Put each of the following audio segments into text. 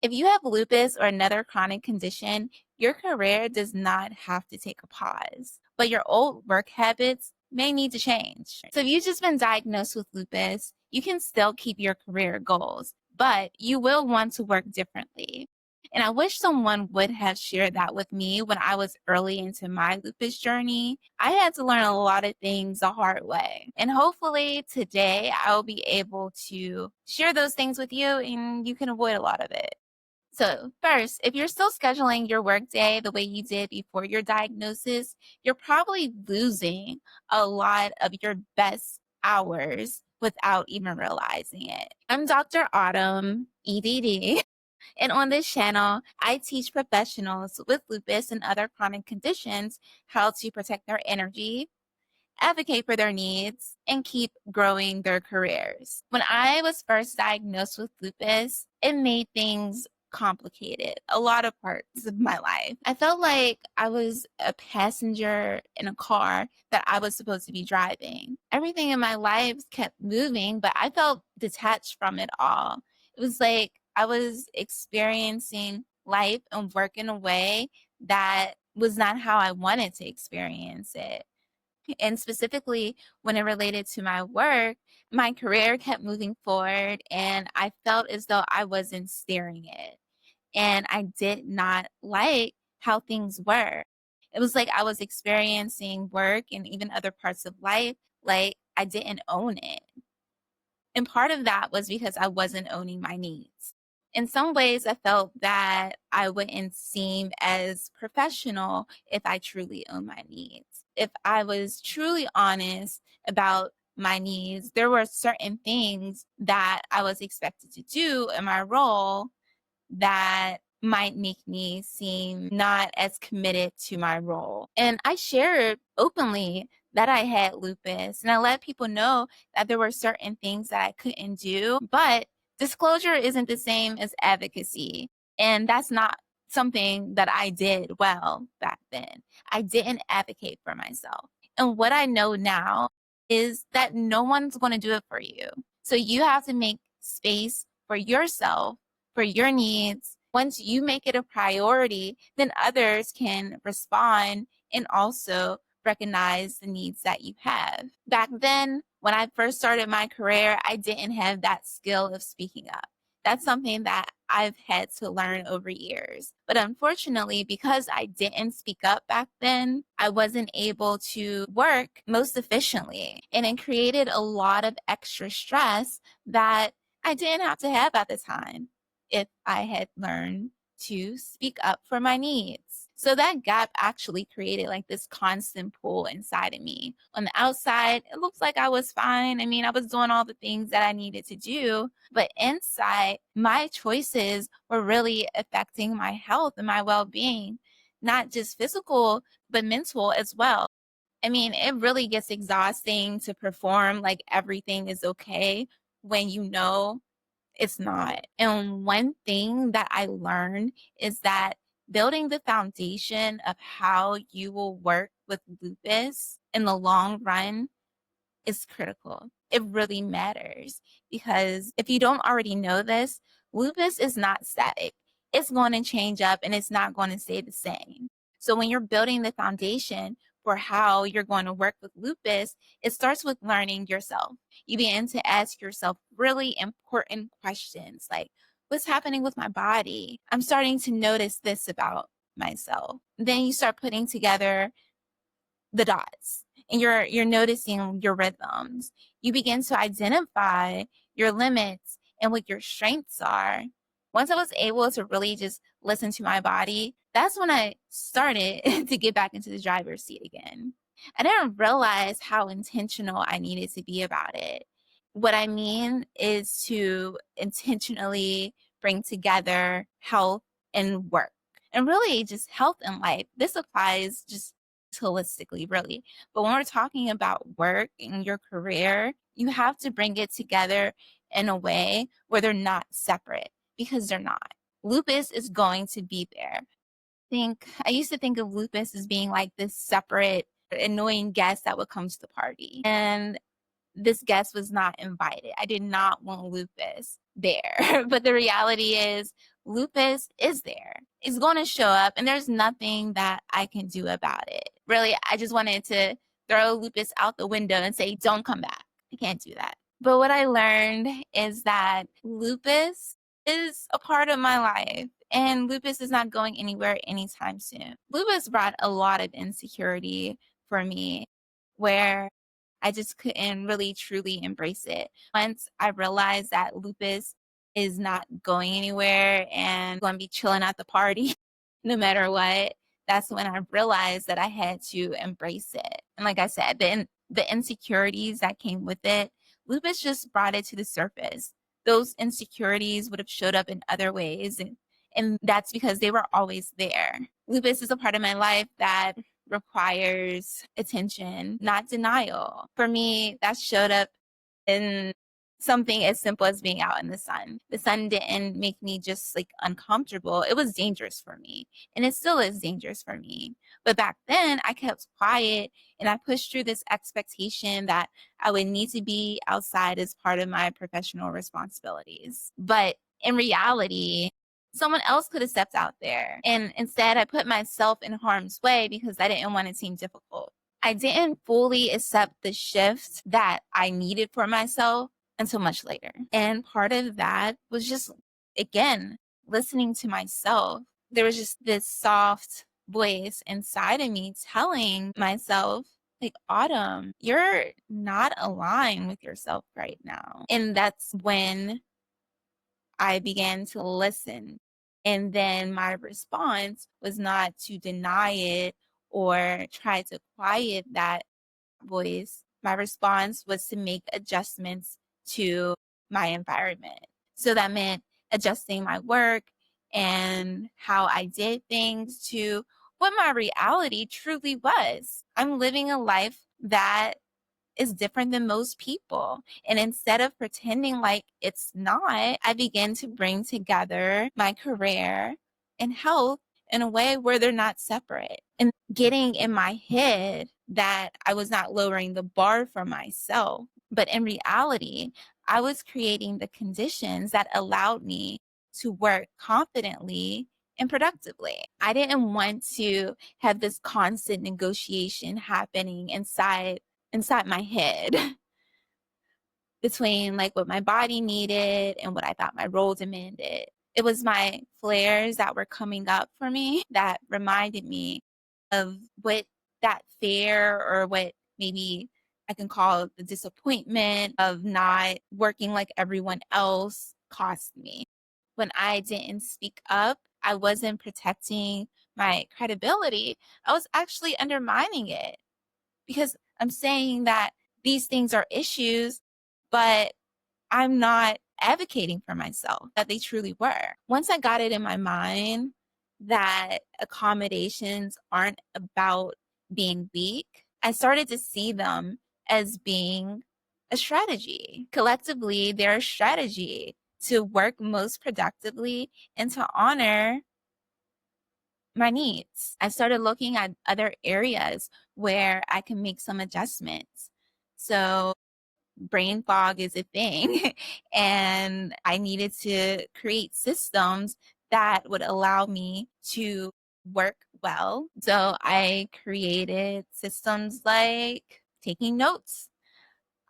If you have lupus or another chronic condition, your career does not have to take a pause, but your old work habits may need to change. So if you've just been diagnosed with lupus, you can still keep your career goals, but you will want to work differently. And I wish someone would have shared that with me when I was early into my lupus journey. I had to learn a lot of things the hard way. And hopefully today I'll be able to share those things with you and you can avoid a lot of it. So first, if you're still scheduling your workday the way you did before your diagnosis, you're probably losing a lot of your best hours without even realizing it. I'm Dr. Autumn, EDD, and on this channel, I teach professionals with lupus and other chronic conditions how to protect their energy, advocate for their needs, and keep growing their careers. When I was first diagnosed with lupus, it made things complicated, a lot of parts of my life. I felt like I was a passenger in a car that I was supposed to be driving. Everything in my life kept moving, but I felt detached from it all. It was like I was experiencing life and work in a way that was not how I wanted to experience it. And specifically when it related to my work, my career kept moving forward and I felt as though I wasn't steering it. And I did not like how things were. It was like I was experiencing work and even other parts of life like I didn't own it. And part of that was because I wasn't owning my needs. In some ways, I felt that I wouldn't seem as professional if I truly owned my needs. If I was truly honest about my needs, there were certain things that I was expected to do in my role that might make me seem not as committed to my role. And I shared openly that I had lupus, and I let people know that there were certain things that I couldn't do, but disclosure isn't the same as advocacy. And that's not something that I did well back then. I didn't advocate for myself. And what I know now is that no one's going to do it for you. So you have to make space for yourself, for your needs. Once you make it a priority, then others can respond and also recognize the needs that you have. Back then, when I first started my career, I didn't have that skill of speaking up. That's something that I've had to learn over years. But unfortunately, because I didn't speak up back then, I wasn't able to work most efficiently. And it created a lot of extra stress that I didn't have to have at the time if I had learned to speak up for my needs. So that gap actually created like this constant pull inside of me. On the outside, it looks like I was fine. I mean, I was doing all the things that I needed to do, but inside, my choices were really affecting my health and my well-being, not just physical, but mental as well. I mean, it really gets exhausting to perform like everything is okay when you know it's not. And one thing that I learned is that building the foundation of how you will work with lupus in the long run is critical. It really matters because if you don't already know this, lupus is not static. It's going to change up and it's not going to stay the same. So when you're building the foundation for how you're going to work with lupus, it starts with learning yourself. You begin to ask yourself really important questions like, what's happening with my body? I'm starting to notice this about myself. Then you start putting together the dots and you're noticing your rhythms. You begin to identify your limits and what your strengths are. Once I was able to really just listen to my body, that's when I started to get back into the driver's seat again. I didn't realize how intentional I needed to be about it. What I mean is to intentionally bring together health and work and really just health and life. This applies just holistically, really. But when we're talking about work and your career, you have to bring it together in a way where they're not separate because they're not. Lupus is going to be there. I used to think of lupus as being like this separate, annoying guest that would come to the party. And this guest was not invited. I did not want lupus there. But the reality is lupus is there. It's going to show up, and there's nothing that I can do about it. Really, I just wanted to throw lupus out the window and say, don't come back. I can't do that. But what I learned is that lupus is a part of my life, and lupus is not going anywhere anytime soon. Lupus brought a lot of insecurity for me, where I just couldn't really truly embrace it. Once I realized that lupus is not going anywhere and going to be chilling at the party no matter what, that's when I realized that I had to embrace it. And like I said, the insecurities that came with it, lupus just brought it to the surface. Those insecurities would have showed up in other ways, and that's because they were always there. Lupus is a part of my life that requires attention, not denial. For me, that showed up in something as simple as being out in the sun. The sun didn't make me just like uncomfortable. It was dangerous for me, and it still is dangerous for me. But back then, I kept quiet and I pushed through this expectation that I would need to be outside as part of my professional responsibilities. But in reality, someone else could have stepped out there. And instead, I put myself in harm's way because I didn't want it to seem difficult. I didn't fully accept the shift that I needed for myself until much later. And part of that was just, again, listening to myself. There was just this soft voice inside of me telling myself, like, Autumn, you're not aligned with yourself right now. And that's when I began to listen. And then my response was not to deny it or try to quiet that voice. My response was to make adjustments to my environment. So that meant adjusting my work and how I did things to what my reality truly was. I'm living a life that is different than most people. And instead of pretending like it's not, I began to bring together my career and health in a way where they're not separate. And getting in my head that I was not lowering the bar for myself, but in reality, I was creating the conditions that allowed me to work confidently and productively. I didn't want to have this constant negotiation happening inside my head between like what my body needed and what I thought my role demanded. It was my flares that were coming up for me that reminded me of what that fear, or what maybe I can call the disappointment of not working like everyone else, cost me. When I didn't speak up, I wasn't protecting my credibility. I was actually undermining it, because I'm saying that these things are issues, but I'm not advocating for myself that they truly were. Once I got it in my mind that accommodations aren't about being weak, I started to see them as being a strategy. Collectively, they're a strategy to work most productively and to honor my needs. I started looking at other areas where I can make some adjustments. So brain fog is a thing, and I needed to create systems that would allow me to work well. So I created systems like taking notes.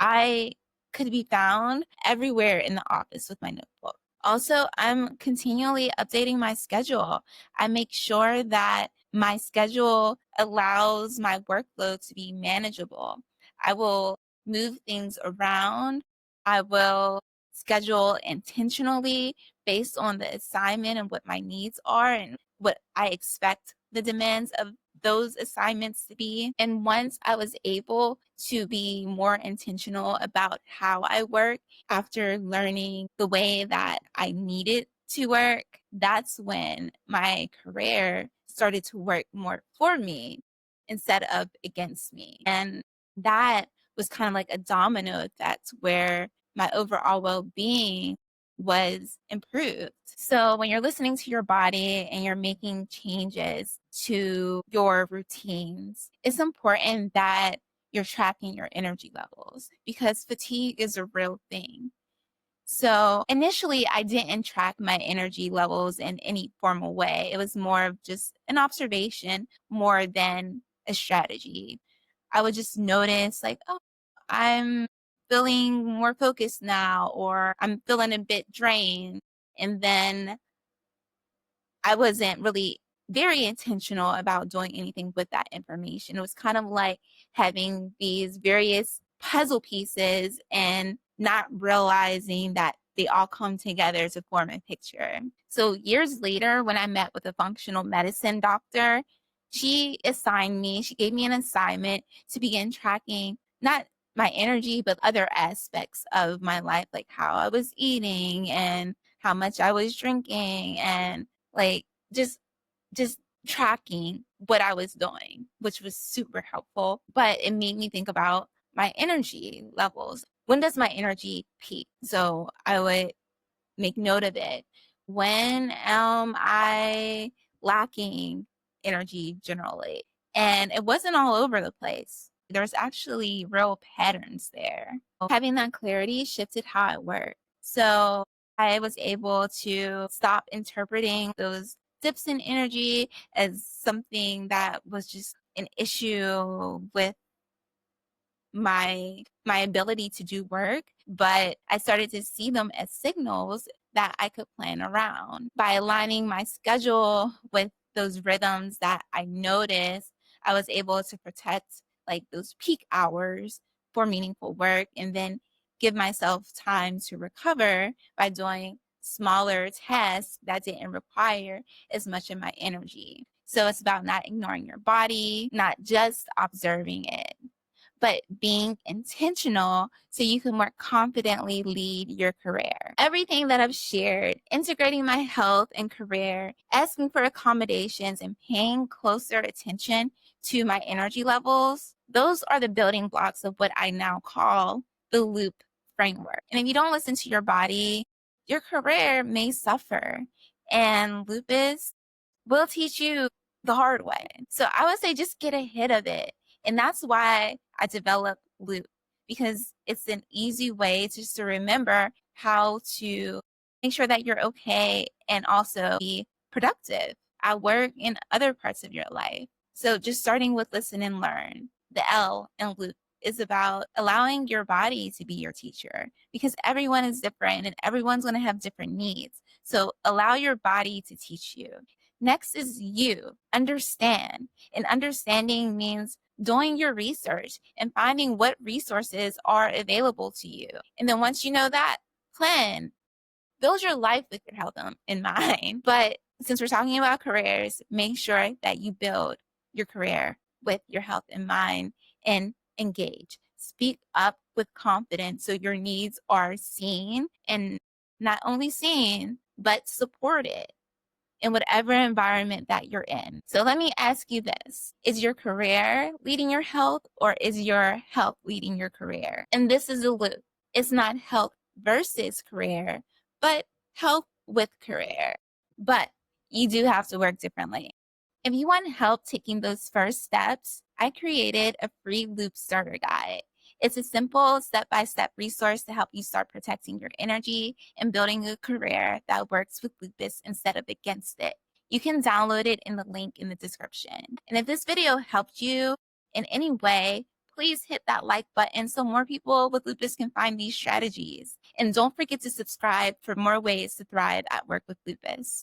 I could be found everywhere in the office with my notebook. Also, I'm continually updating my schedule. I make sure that my schedule allows my workload to be manageable. I will move things around. I will schedule intentionally based on the assignment and what my needs are and what I expect the demands of those assignments to be. And once I was able to be more intentional about how I work after learning the way that I needed to work, that's when my career started to work more for me instead of against me. And that was kind of like a domino effect where my overall well-being was improved. So when you're listening to your body and you're making changes to your routines, it's important that you're tracking your energy levels, because fatigue is a real thing. So initially, I didn't track my energy levels in any formal way. It was more of just an observation more than a strategy. I would just notice, like, oh, I'm feeling more focused now, or I'm feeling a bit drained. And then I wasn't really very intentional about doing anything with that information. It was kind of like having these various puzzle pieces and not realizing that they all come together to form a picture. So years later, when I met with a functional medicine doctor, she gave me an assignment to begin tracking not my energy, but other aspects of my life, like how I was eating and how much I was drinking, and like just just tracking what I was doing, which was super helpful. But it made me think about my energy levels. When does my energy peak? So I would make note of it. When am I lacking energy generally? And it wasn't all over the place. There's actually real patterns there. Having that clarity shifted how I work. So I was able to stop interpreting those dips in energy as something that was just an issue with my ability to do work, but I started to see them as signals that I could plan around. By aligning my schedule with those rhythms that I noticed, I was able to protect like those peak hours for meaningful work, and then give myself time to recover by doing smaller tasks that didn't require as much of my energy. So it's about not ignoring your body, not just observing it, but being intentional so you can more confidently lead your career. Everything that I've shared, integrating my health and career, asking for accommodations, and paying closer attention to my energy levels, those are the building blocks of what I now call the LUPE framework. And if you don't listen to your body, your career may suffer. And lupus will teach you the hard way. So I would say just get ahead of it. And that's why I developed LUPE, because it's an easy way just to remember how to make sure that you're okay and also be productive at work and other parts of your life. So just starting with listen and learn. The L in LUPE is about allowing your body to be your teacher, because everyone is different and everyone's going to have different needs. So allow your body to teach you. Next is you, understand. And understanding means doing your research and finding what resources are available to you. And then once you know that, plan, build your life with your health in mind. But since we're talking about careers, make sure that you build your career with your health in mind and engage. Speak up with confidence so your needs are seen, and not only seen, but supported in whatever environment that you're in. So let me ask you this. Is your career leading your health, or is your health leading your career? And this is a loop. It's not health versus career, but health with career. But you do have to work differently. If you want help taking those first steps, I created a free loop starter guide. It's a simple step-by-step resource to help you start protecting your energy and building a career that works with lupus instead of against it. You can download it in the link in the description. And if this video helped you in any way, please hit that like button so more people with lupus can find these strategies. And don't forget to subscribe for more ways to thrive at work with lupus.